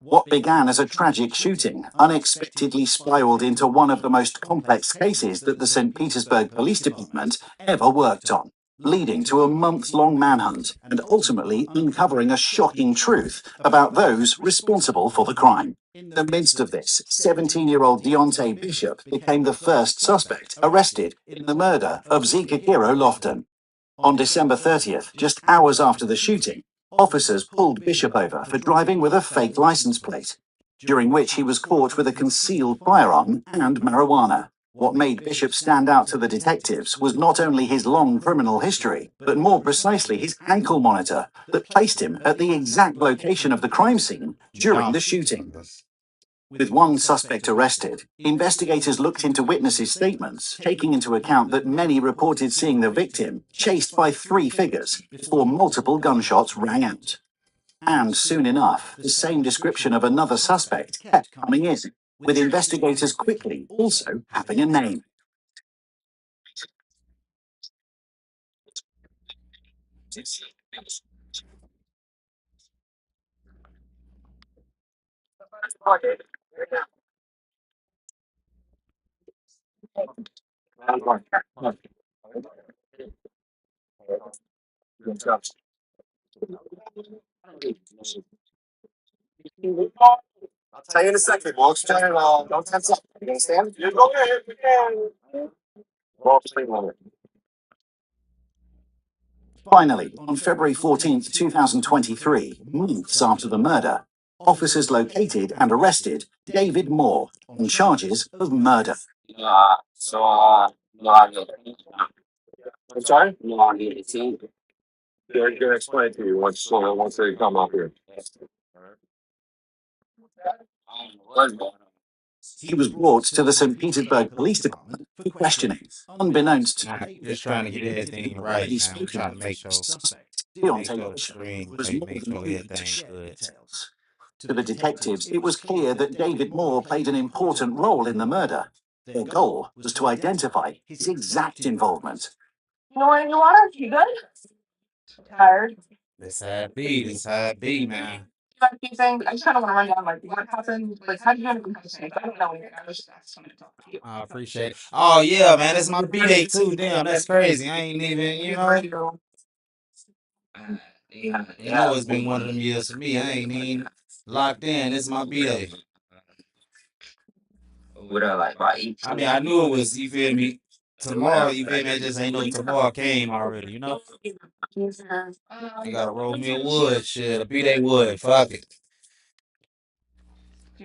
What began as a tragic shooting unexpectedly spiraled into one of the most complex cases that the St. Petersburg Police Department ever worked on, leading to a month-long manhunt and ultimately uncovering a shocking truth about those responsible for the crime. In the midst of this, 17-year-old Deontay Bishop became the first suspect arrested in the murder of Zikakiro Lofton. On December 30th, just hours after the shooting, officers pulled Bishop over for driving with a fake license plate, during which he was caught with a concealed firearm and marijuana. What made Bishop stand out to the detectives was not only his long criminal history, but more precisely his ankle monitor that placed him at the exact location of the crime scene during the shooting. With one suspect arrested, investigators looked into witnesses' statements, taking into account that many reported seeing the victim chased by three figures before multiple gunshots rang out. And soon enough, the same description of another suspect kept coming in, with investigators quickly also having a name. I'll tell you in a second. We'll explain it all. Don't tense up. You understand? You go ahead. You can. Finally, on February 14th, 2023, months after the murder, officers located and arrested David Moore on charges of murder. No, I get it. I'm sorry? No, I get it. See? They're gonna explain it to you once they come up here. He was brought to the St. Petersburg Police Department for questioning, unbeknownst to David. Just trying to get everything right now. I'm trying to make sure Deontay Bishop was more than willing to share details. To the detectives, it was clear that David Moore played an important role in the murder. Their goal was to identify his exact involvement. You know any water? You good? Tired? This how it be. This how it be, man. Like you saying, I just kind of want to run down like what happened. Like, how did you end up in concussion? I don't know anything. I was just asking to talk to you. I appreciate it. Oh yeah, man, it's my B-Day too. Damn, that's crazy. I ain't even, you know. You know, it's been one of them years for me. I ain't even locked in. It's my B-Day. What I like about each. I mean, I knew it was, you feel me, tomorrow, you feel me, I just ain't know tomorrow came already, you know? I gotta roll me a wood, shit, a B-Day wood, fuck it.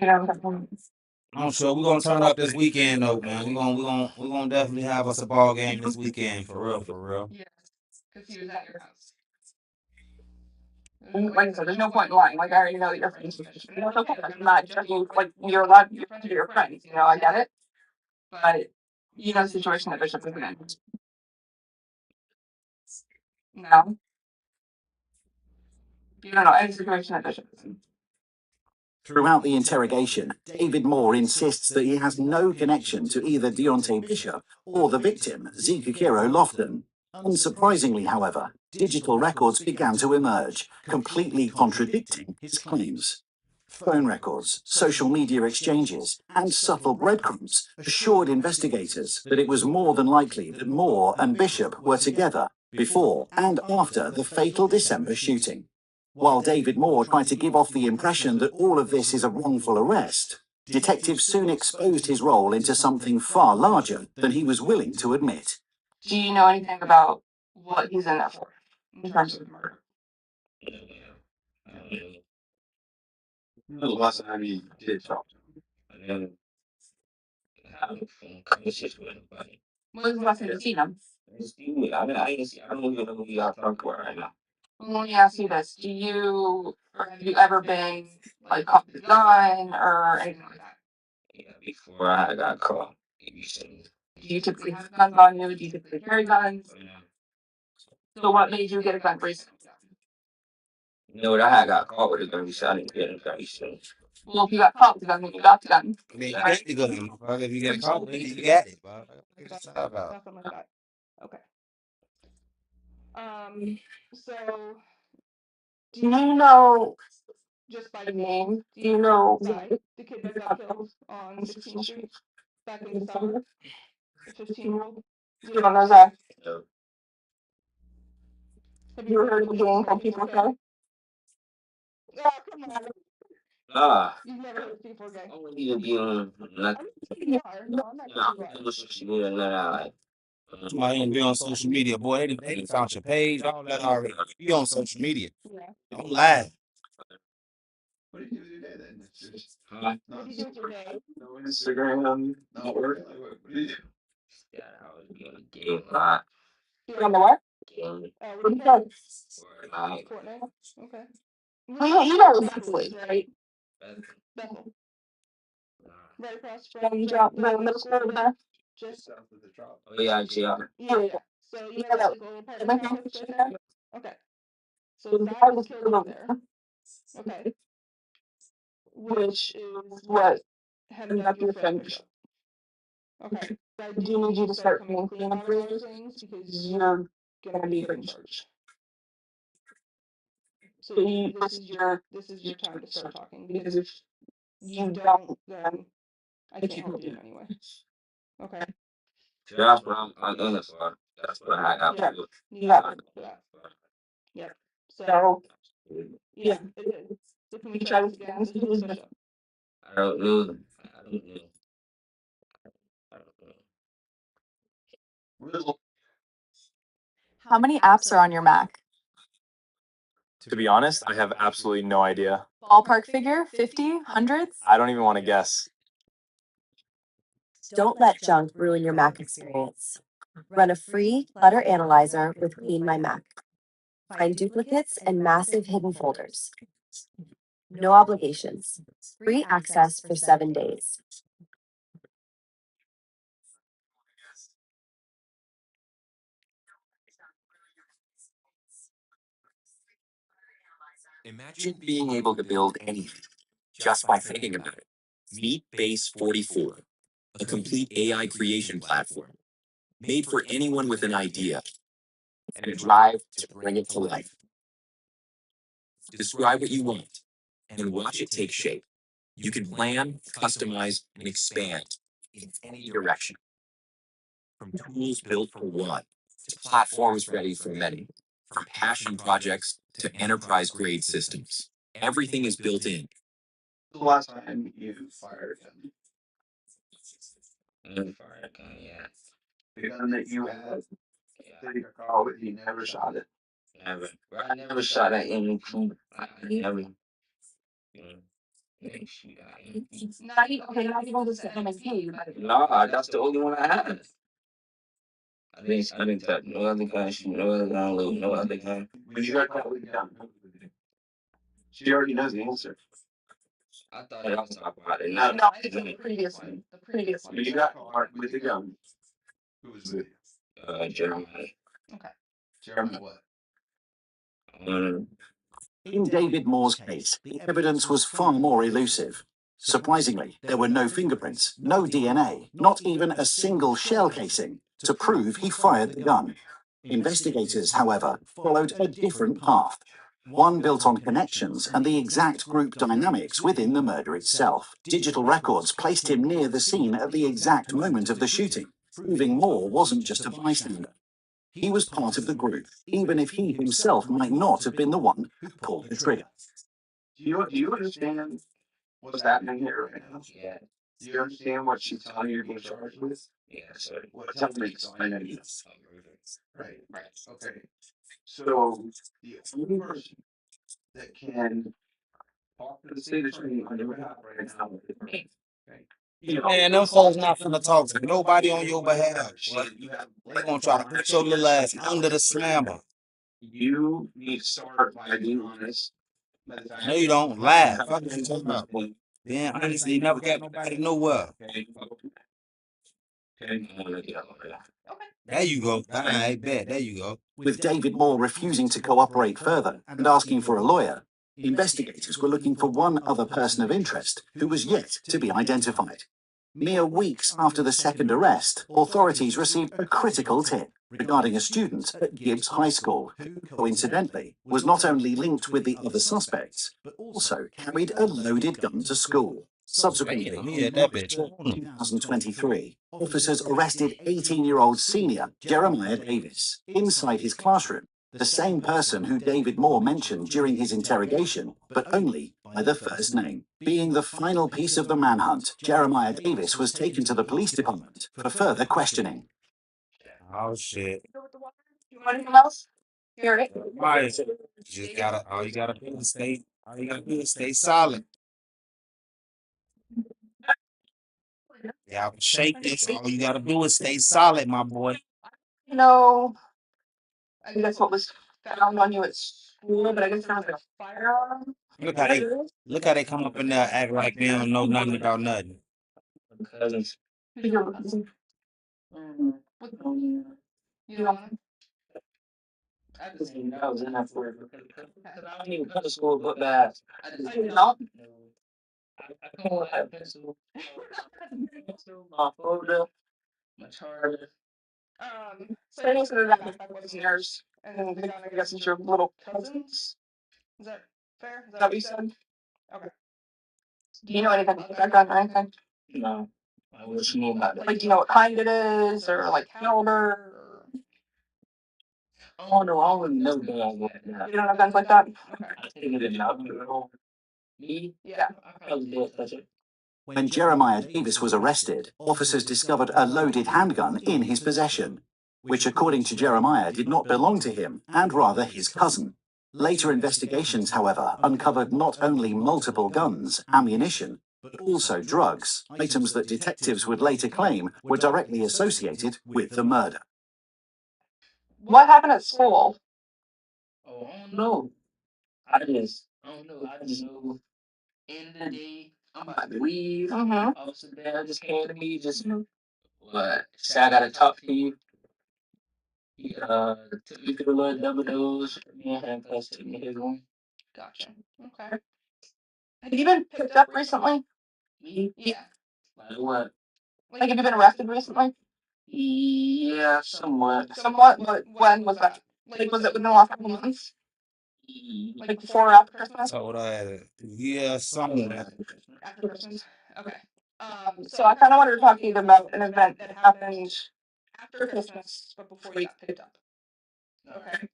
I'm sure we're gonna turn up this weekend though, man. We're gonna definitely have us a ball game this weekend, for real, for real. Yes, because he was at your house. Like I said, there's no point in lying. Like, I already know that you're friends with Bishop. You know, it's okay. Like, I'm not judging. Like, you're allowed. Your friends are your friends. You know, I get it. But you know the situation that Bishop is in. No, you don't know any situation that Bishop is in. Throughout the interrogation, David Moore insists that he has no connection to either Deontay Bishop or the victim, Zikakiro Lofton. Unsurprisingly, however, digital records began to emerge, completely contradicting his claims. Phone records, social media exchanges, and subtle breadcrumbs assured investigators that it was more than likely that Moore and Bishop were together before and after the fatal December shooting. While David Moore tried to give off the impression that all of this is a wrongful arrest, detectives soon exposed his role into something far larger than he was willing to admit. Do you know anything about what he's in there for in terms of murder? The last time he did talk to him. When was the last time you seen him? I don't even know who y'all talking about right now. Let me ask you this: or have you ever been like caught with a gun or anything like that? Yeah, before I got caught. Do you typically have guns on you? Do you typically carry guns? So what made you get a gun recently? You know what? I got caught with a gun, so I didn't get a gun. So. Well, if you got caught with a gun, then you got the gun. I mean, you got the gun, motherfucker. If you get caught with it, you got it, bro. What you talking about? Something like that. Okay. So do you know just by name, do you know the kid that got killed on 16th Street back in December? The 15-year-old? You don't know Zach? No. Have you ever heard of a game called P4K? Oh, come on. Ah. You've never heard of P4K? I wouldn't even be on nothing. You are. No, I'm not No, sure you I'm not social media, none of that. Somebody ain't be on social media, boy. They done found your page, all that already. Be on social media. Yeah. Don't lie. What do you do today then? It's just Huh? What do you do with your day? no Instagram, not working. What do you do? Yeah, I was doing a game a lot. You're on the what? Game. What do you play? Fortnite. Fortnite. Okay. Well, you know what Bethel is, right? Bethel. Right across from the middle school over there. Just South of the drop. Oh yeah, yeah. yeah. So you know that little apartment complex right there? Okay. So the guy was killed over there. Okay. Which is what hemmed up your friendship. Okay. I do need you to start coming clean about all those things because you're gonna be put in charge. So this is your time to start talking because if you don't, then I can't help you in any way. Okay. So that's what I'm in it for. That's what I got to do. You got it for that. Yep. So yeah, it is. So can we try this again? So who's Bishop? I don't know. I don't know. I don't know. How many apps are on your Mac? To be honest, I have absolutely no idea. Ballpark figure? 50? Hundreds? I don't even want to guess. Don't let junk ruin your Mac experience. Run a free clutter analyzer with Clean My Mac. Find duplicates and massive hidden folders. No obligations. Free access for 7 days. Imagine being able to build anything just by thinking about it. Meet Base 44, a complete AI creation platform made for anyone with an idea and a drive to bring it to life. Describe what you want and watch it take shape. You can plan, customize, and expand in any direction. From tools built for one to platforms ready for many, from passion projects to enterprise-grade systems. Everything is built in. The last time you fired him, Fire gun, yeah. the gun that you had, Yeah. that your car with, he never shot it. Never. I never shot at anything. I never. Didn't shoot at anything. Not even just the MSP, but No, that's the only one I had. I didn't touch no other gun, shoot no other gun, load no other gun. When you got caught with the gun, she already knows the answer. I thought I was talking about it. no, Not it's the previous one. The previous When one. you got caught with the gun, who was with you? Jeremiah. Jeremiah what? In David Moore's case, the evidence was far more elusive. Surprisingly, there were no fingerprints, no DNA, not even a single shell casing to prove he fired the gun. Investigators, however, followed a different path, one built on connections and the exact group dynamics within the murder itself. Digital records placed him near the scene at the exact moment of the shooting, proving Moore wasn't just a bystander. He was part of the group, even if he himself might not have been the one who pulled the trigger. Do you understand what's happening here right now? Yeah. Do you understand what she's telling you you're being charged with? Yeah, sorry. What tell me so I know you. Right. Okay. So the only person that can talk to the state attorney on your behalf right now is me. Okay. You know, Man, them folks not finna talk to nobody on your behalf. Boy. They gonna try to put your little ass under the slammer. you need to start by being honest. No, you don't. Lie. Fuck what you talking about. Then honestly, you never got nobody nowhere. Okay. I'm gonna get out of here. There you go. I bet. There you go. With David Moore refusing to cooperate further and asking for a lawyer, investigators were looking for one other person of interest who was yet to be identified. Mere weeks after the second arrest, authorities received a critical tip regarding a student at Gibbs High School who, coincidentally, was not only linked with the other suspects, but also carried a loaded gun to school. Subsequently, Yeah, that bitch. 2023, officers arrested 18-year-old senior Jeremiah Davis inside his classroom, the same person who David Moore mentioned during his interrogation, but only by the first name. Being the final piece of the manhunt, Jeremiah Davis was taken to the police department for further questioning. Oh shit. You want anything else? Hear it. Right. All you gotta do is stay solid. Y'all can shake this. All you gotta do is stay solid, my boy. No, I think that's what was found on you at school, but I guess there was like a firearm. Look how they come up in there act like they don't know nothing about nothing. Cousins. Who's your cousin? You don't want him? I just I was in that for I don't even come to school but bad. I don't. No. I come with a pencil, my folder, my charger. So I know so that backpack wasn't yours, and the gun I guess is your little cousin's. Is that fair? Is that what you said? Okay. Do you know anything about that gun or anything? No. I wish you knew about that. Like, do you know what kind it is, or like caliber? Oh no, I don't know guns like that. You don't know guns like that? Okay. I think it out at home. Me? Yeah. I probably did touch it. When Jeremiah Davis was arrested, officers discovered a loaded handgun in his possession, which according to Jeremiah did not belong to him, and rather his cousin. Later investigations, however, uncovered not only multiple guns, ammunition, but also drugs, items that detectives would later claim were directly associated with the murder. What happened at school? Oh, I don't know. I don't know. I just know end of the day, I'm about to leave. Officer Dad just came to me, just what? Say I gotta talk to you. He took me to the little double dose. Me and handcuffs took me to his room. Gotcha. Okay. Have you been picked up recently? Me? Yeah. Like what? Like, have you been arrested recently? Yeah, somewhat. Somewhat. When was that? Like, was it within the last couple months? Like before or after Christmas? Told her, yeah, somewhere. After Christmas. Okay. So I kind of wanted to talk to you about an event that happened after Christmas, but before you got picked up. Okay.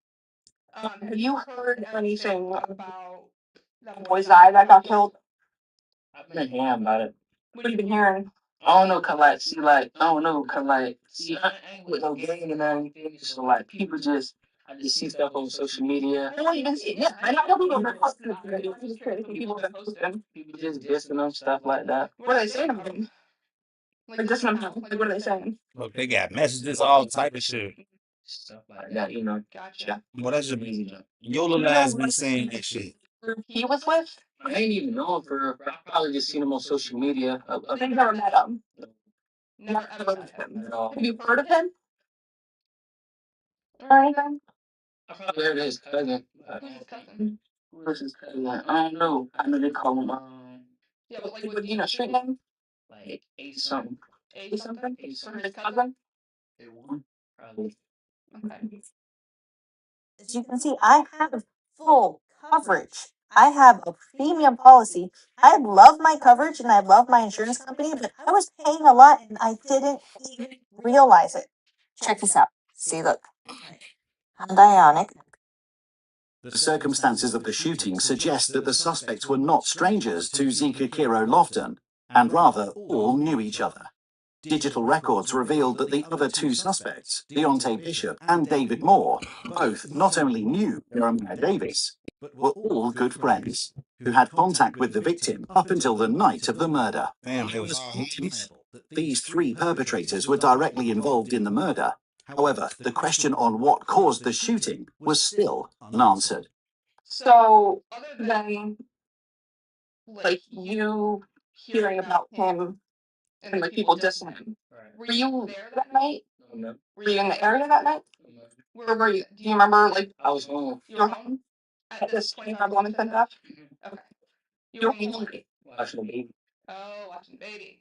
Have you heard anything about that boy's eye that got killed? I've been hearing about it. What have you been hearing? I don't know, see, I ain't with no gang and everything, so like, I just see stuff on social media. What have you been seeing? Yeah, I know people have been posting about it. I'm just curious what people have been posting. People just dissing them, stuff like that. What are they saying about him? Like, just somehow. Like, what are they saying? Look, they got messages, all type of shit. Stuff like that, you know. Gotcha. Well, that's your Easy jump. your little ass been saying that shit. He was with? I ain't even know him I probably just seen him on social media. So you've never met him? Never ever met him. At all. Have you heard of him? Or anything? I probably heard of his cousin. Who's his cousin? Who is his cousin? I don't know. I know they call him Yeah, but like, what, do you know street name? like Ace something. A something? For his cousin? A1? Probably. Okay. As you can see, I have full coverage. I have a premium policy. I love my coverage and I love my insurance company, but I was paying a lot and I didn't even realize it. Check this out. See, look. Hyundai Ioniq. The circumstances of the shooting suggest that the suspects were not strangers to Zika Kiro Lofton, and rather all knew each other. Digital records revealed that the other two suspects, Deontay Bishop and David Moore, both not only knew Jeremiah Davis, but were all good friends, who had contact with the victim up until the night of the murder. Damn, it was These three perpetrators were directly involved in the murder. However, the question on what caused the shooting was still unanswered. So, other than, like, you hearing about him and, like, people dissing him, were you there that night? No. Were you in the area that night? Where were you? Do you remember, like, I was home. you were home at this 25 Bloomington Ave? Okay. You were home late. Watching the baby. Oh, watching baby.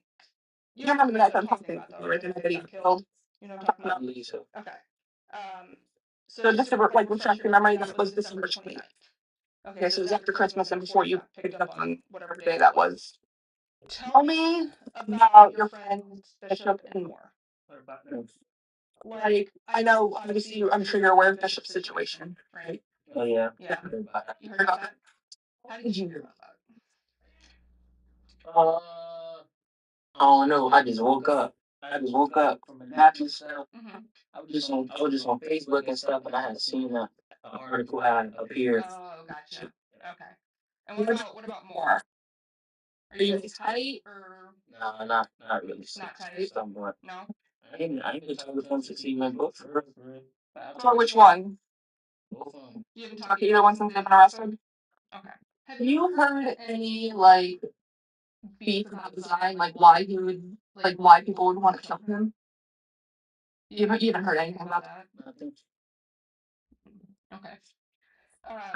You remember the night that I'm talking about, though, right? The night that he got killed. You know what I'm talking about? Lisa. Okay. So just to refresh your memory, that was December 29th. Okay, so it was after Christmas and before you picked up on whatever day that was. Tell me about your friends Bishop and Moore. What about them? Like, I know, obviously, I'm sure you're aware of Bishop's situation, right? Oh yeah. Yeah. I heard about that. You heard about that? How did you hear about that? I don't know. I just woke up. I just woke up from a nap and stuff. Mm-hmm. I was just on Facebook and stuff, and I had seen a article had appeared. Oh, gotcha. Okay. And what about Moore? Are you guys tight or No, not really. not tight? Somewhat. No. I ain't been talking to them since he went book for real. For which one? Both of them. You haven't talked to either one since they've been arrested? Okay. Have you heard any, like, beef about design, like why people would want to kill him? You haven't heard anything about that? Nothing. Okay.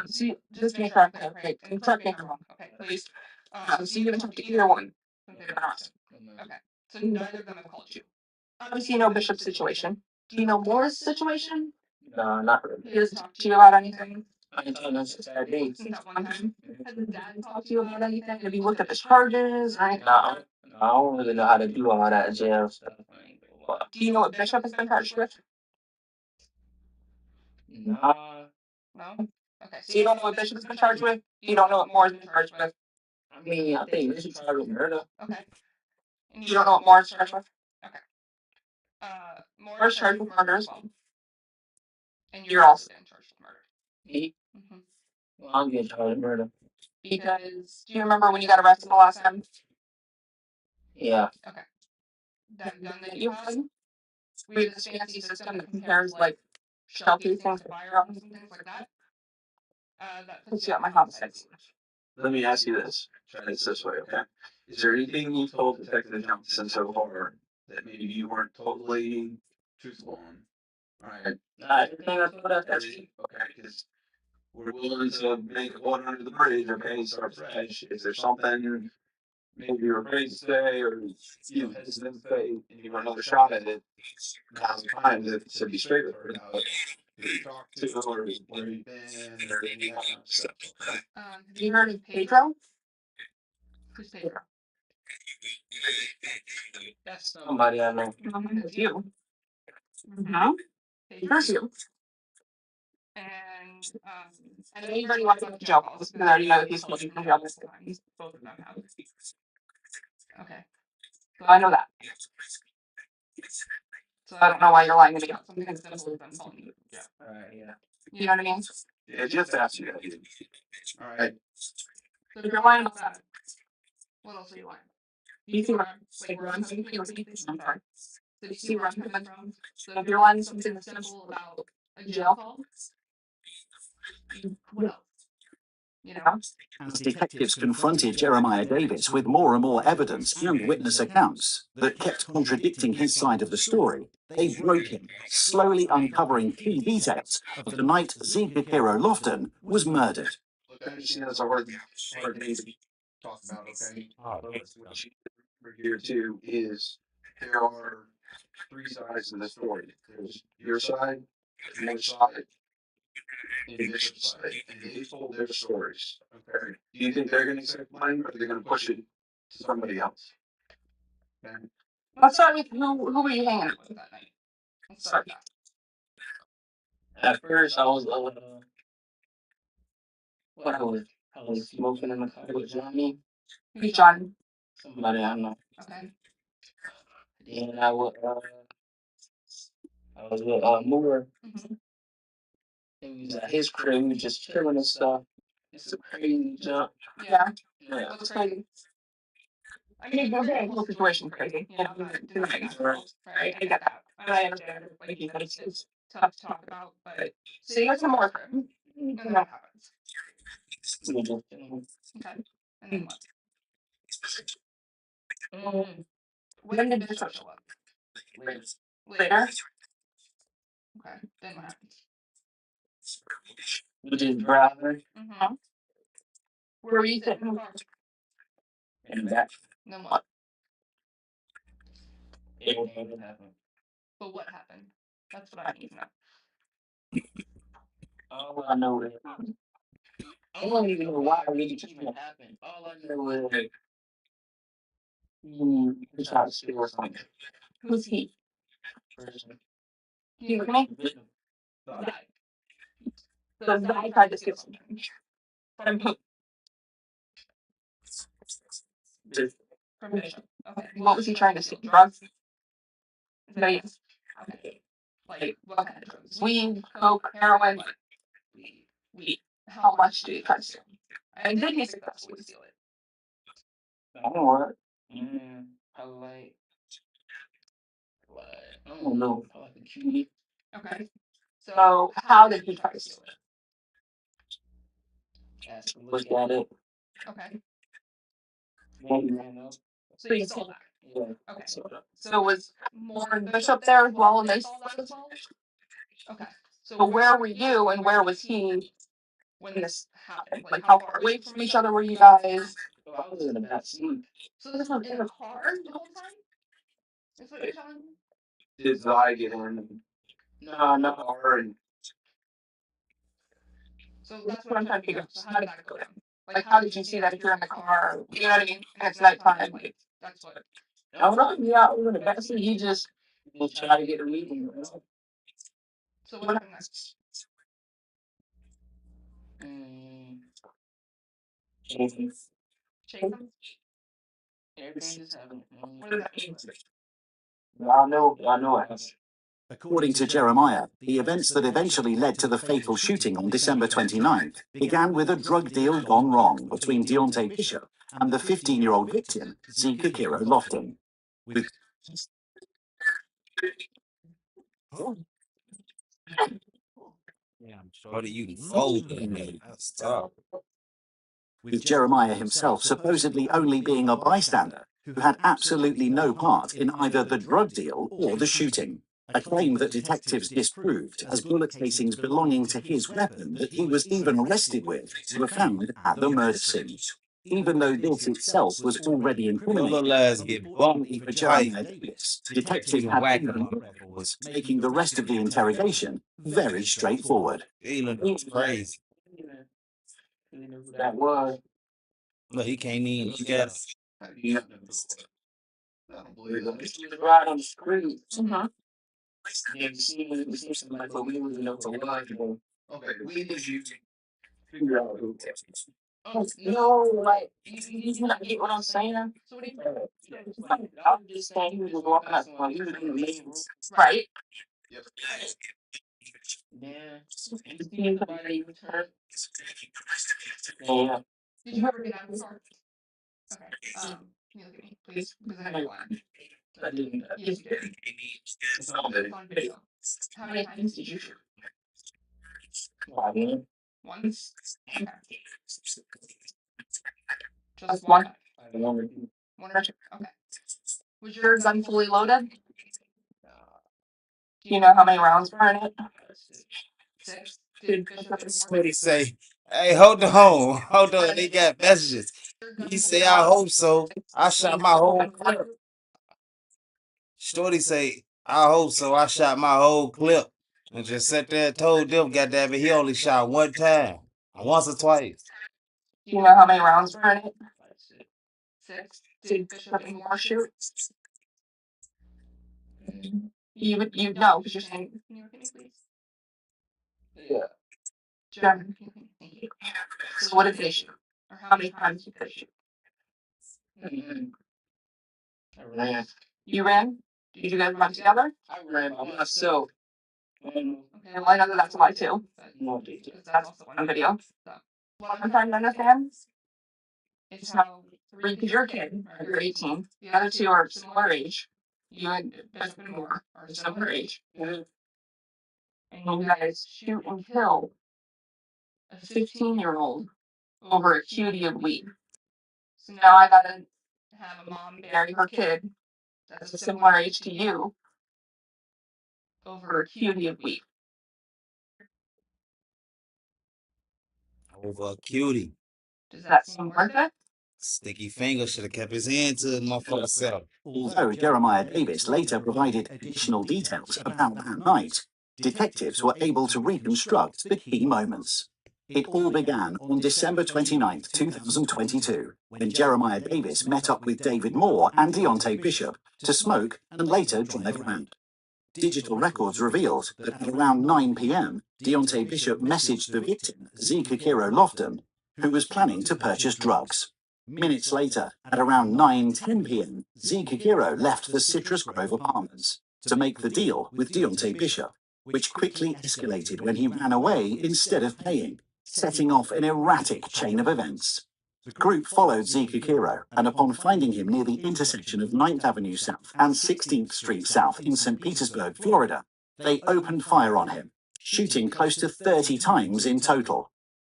So just to make sure I'm clear, right? And correct me if I'm wrong, okay, please. So you haven't talked to either one since they've been arrested? Okay. So neither of them have called you. Obviously, you know Bishop's situation. Do you know Moore's situation? No, not really. He doesn't talk to you about anything? I ain't talking to since that day. Since that one time? Has his dad talked to you about anything? Have you looked up his charges or anything? No, I don't really know how to do all that jail stuff. Do you know what Bishop has been charged with? Nah. No? Okay, so you don't know what Bishop has been charged with? You don't know what Moore's been charged with? I mean, I think this is charged with murder. Okay. And you don't know what Moore's charged with? Okay. Moore's charged with murder as well. And you're also getting charged with murder. Me? Mm-hmm. Well, I'm getting charged with murder. Because, do you remember when you got arrested the last time? Yeah. Okay. That gun that you had? We have this fancy system that compares, like, shell casings to firearms and things like that. That puts you at my homicide scene. Let me ask you this. Try this way, okay? Is there anything you told Detective Johnson so far that maybe you weren't totally truthful on? All right. Everything I thought of, that's Okay, because we're willing to make water under the bridge, okay, and start fresh. Is there something maybe you're afraid to say or hesitant to say and you want another shot at it? Now's the time to be straight with her about who you talked to or where you've been or any of that kind of stuff. Have you heard of Pedro? Who's Pedro? that's somebody I know. It's you. Mm-hmm. Pedro's you. And I know you've already watched about the jail calls because I already know that he's told you from jail this time. Both of them have. Okay. So I know that. So I don't know why you're lying to me about something as simple as them calling you. Yeah. Alright, yeah. You know what I mean? Yeah, just ask you that. All right. So if you're lying about that, what else are you lying about? Do you see where I'm coming from? I'm sorry. So do you see where I'm coming from? So if you're lying something as simple about a jail call, what else? You know? As detectives confronted Jeremiah Davis with more and more evidence and witness accounts that kept contradicting his side of the story, they broke him, slowly uncovering key details of the night Zeke Hero Lofton was murdered. Look, I understand that's a hard thing to talk about, okay? But what you remember here too is there are three sides to the story. There's your side, your side, and Bishop's side, and they told their stories. Okay. Do you think they're going to accept mine, or are they going to push it to somebody else? Okay. Let's start with who were you hanging out with that night? Let's start that. At first, I was I was smoking in the car with Johnny. Who's John? Somebody I know. Okay. And I was with Moore. Mm-hmm. He was at his crib, we was just chilling and stuff. It's a crazy jump. Yeah. Yeah. What's crazy? I mean, we're getting the whole situation crazy. You know, I'm not denying that. Right? I get that. And I understand that, like, you know, it's tough to talk about, but so you got some more crib. And then what happens? We were just chilling. Okay. And then what? Mm, When did Bishop show up? Later. Later? Okay. Then what happens? We just driving Mm-hmm. Where were you sitting in the car? in the back. And then what? Everything just happened. But what happened? That's what I need to know. All I know is I don't even know why really even happened. All I know is he tried to steal something. Who's he? Person. Can you look at me? Victim. The Thought. guy. So the guy tried to steal something. From who? Just From Bishop. Okay. What was he trying to steal? Drugs? Is that a yes? Okay. Like what kind of drugs? Weed, coke, heroin? like we Weed. How much did he try to steal? And did he successfully steal it? I don't know what. Probably I don't know. Probably like a cutie. Okay. So how did he try to steal it? Ask to look at it. Okay. Maybe ran up. So you saw that. Yeah. Okay. Sort of. So was Lauren Bishop there as well and they saw that as well? Okay. So where were you and where was he when this happened? Like how far away from each other were you guys? So I was in the back seat. So this was in a car the whole time? That's what you're telling me? Did Zai get in? No, no. Car and So that's what I'm trying to figure out. So how did that go down? Like how did you see that if you're in the car? You know what I mean? And it's nighttime. Like that's what. I don't know. Yeah, I was in the back seat. He just tried to get a meeting. So what happened next? Chase him? Everything just happened. What does that mean? I know it has. According to Jeremiah, the events that eventually led to the fatal shooting on December 29th began with a drug deal gone wrong between Deontay Bishop and the 15-year-old victim, Zika Kiro Lofton. With Yeah, I'm sure that you fold that. That's tough. with Jeremiah himself supposedly only being a bystander who had absolutely no part in either the drug deal or the shooting, a claim that detectives disproved as bullet casings belonging to his weapon that he was even arrested with were found at the murder scene. Even though this itself was already Your incriminating, little ass get bumped for for Jeremiah tight. Davis, detectives had Whack even him afterwards. making the rest of the interrogation very straightforward. Feeling crazy. You know who that was. Look, he can't even look at us. yeah. I don't believe that. He was right on the street. Mm-hmm. Yeah, we seen somebody, but we didn't know who it was. Okay, we need you to Figure out who it was. Oh, no, like, you not get what I'm saying? So what do you I was just saying he was walking out someone. He was in the main room. right? Yep. Yeah. And he seen somebody return. Yeah. Did you ever get out of the car? Okay. Can you look at me, please? Because I know you're lying. I didn't. Yes, you did. It's on there. It's on video. How many times did you shoot? One. Once? Okay. Just one? I wanted to. One or two? Okay. Was your gun fully loaded? Do you know how many rounds were in it? Six? Did Bishop and What he say? Hey, hold on. They got messages. He say, I hope so. I shot my whole clip. Shorty say, I hope so. I shot my whole clip. And just sat there and told them, goddamn it, he only shot one time. Once or twice. Do you know how many rounds were in it? Six? Did Bishop and Moore shoot? You know, because you're saying, can you look at me, please? Yeah. German. Thank you. So what did they shoot? Or how many times did they shoot? I ran. You ran? Did you guys run together? I ran by myself. Okay, well, I know that that's a lie too. No, Because that's also on video. So what I'm trying to understand is how three, because you're a kid, right? You're 18. The other two are similar age. You and Bishop and Moore are similar age. And you guys shoot and kill a 15-year-old over a cutie of weed. So now I gotta have a mom bury her kid that's a similar age to you over a cutie of weed. Over a cutie. Does that seem worth it? Sticky finger should have kept his hand to the motherfucker self. Although Jeremiah Davis later provided additional details about that night, detectives were able to reconstruct the key moments. It all began on December 29, 2022, when Jeremiah Davis met up with David Moore and Deontay Bishop to smoke and later drive around. Digital records revealed that at around 9 p.m., Deontay Bishop messaged the victim, Zika Kiro Lofton, who was planning to purchase drugs. Minutes later, at around 9:10 p.m., Zika Kiro left the Citrus Grove Apartments to make the deal with Deontay Bishop, which quickly escalated when he ran away instead of paying, setting off an erratic chain of events. The group followed Zika Kiro, and upon finding him near the intersection of 9th Avenue South and 16th Street South in St. Petersburg, Florida, they opened fire on him, shooting close to 30 times in total.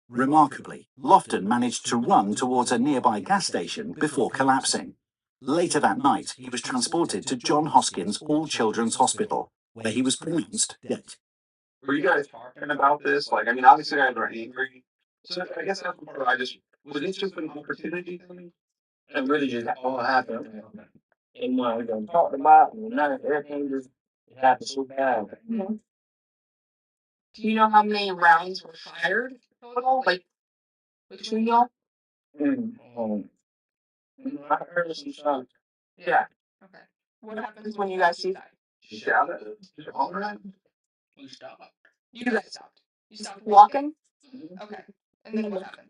Remarkably, Lofton managed to run towards a nearby gas station before collapsing. Later that night, he was transported to John Hoskins All Children's Hospital, where he was pronounced dead. Were you guys talking about this? Like, I mean, obviously, you guys were angry. So I guess that's the part was it just an opportunity thing? It really just all happened. And when we done talked about it, and now everything just it happened so bad. Do you know how many rounds were fired total? Like between y'all? Mm, um, I heard some shots. Yeah. Okay. What happens when you guys see that? Shout at it. All right. We stopped. You guys stopped. You stopped walking? Okay. And then what happened?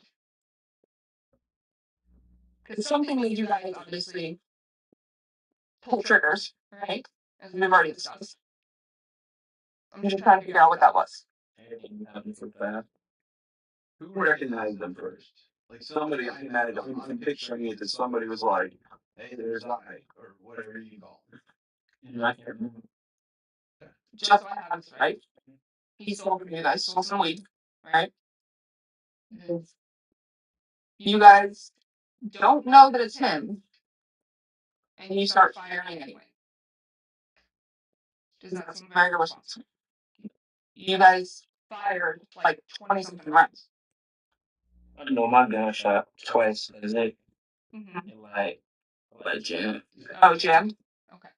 Because something made you guys obviously pull triggers, right? As we've already discussed. I'm just trying to figure out what that was. Everything happened so fast. Who recognized them first? Like somebody, I imagine, I'm picturing it that somebody was like, hey, there's I, or whatever you call it. And I can't remember. Just what happens, right? He stole from you guys, stole some weed, right? You guys don't know that it's him, and you start firing anyway. Does that seem very responsible? You guys fired like 20 something rounds. I know my gun shot twice. Is it? Mm-hmm. Like Jim. Oh, Jim? Okay.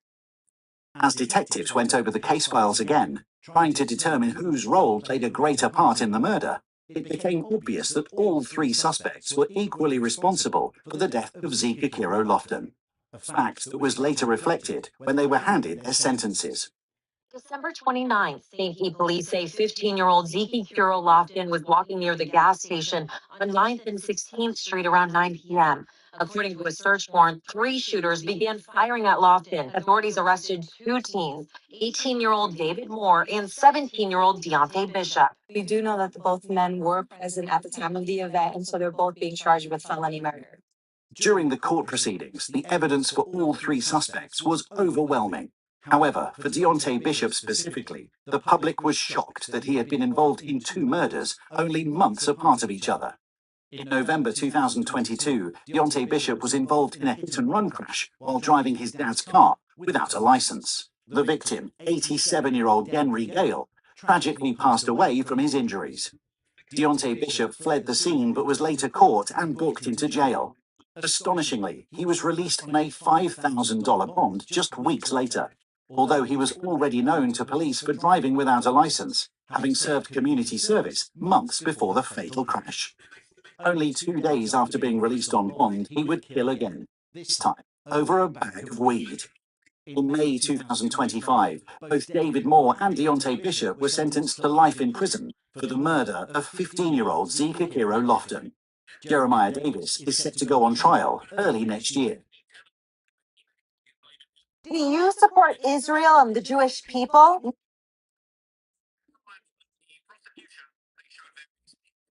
As detectives went over the case files again, trying to determine whose role played a greater part in the murder, it became obvious that all three suspects were equally responsible for the death of Zika Kiro Lofton, a fact that was later reflected when they were handed their sentences. December 29th, St. Pete police say 15-year-old Zeke Kuro Lofton was walking near the gas station on 9th and 16th Street around 9 p.m. According to a search warrant, 3 shooters began firing at Lofton. Authorities arrested 2 teens, 18-year-old David Moore and 17-year-old Deontay Bishop. We do know that both men were present at the time of the event, and so they're both being charged with felony murder. During the court proceedings, the evidence for all three suspects was overwhelming. However, for Deontay Bishop specifically, the public was shocked that he had been involved in 2 murders only months apart of each other. In November 2022, Deontay Bishop was involved in a hit-and-run crash while driving his dad's car without a license. The victim, 87-year-old Henry Gale, tragically passed away from his injuries. Deontay Bishop fled the scene but was later caught and booked into jail. Astonishingly, he was released on a $5,000 bond just weeks later, although he was already known to police for driving without a license, having served community service months before the fatal crash. Only 2 days after being released on bond, he would kill again, this time over a bag of weed. In May 2025, both David Moore and Deontay Bishop were sentenced to life in prison for the murder of 15-year-old Zika Kiro Lofton. Jeremiah Davis is set to go on trial early next year. Do you support Israel and the Jewish people?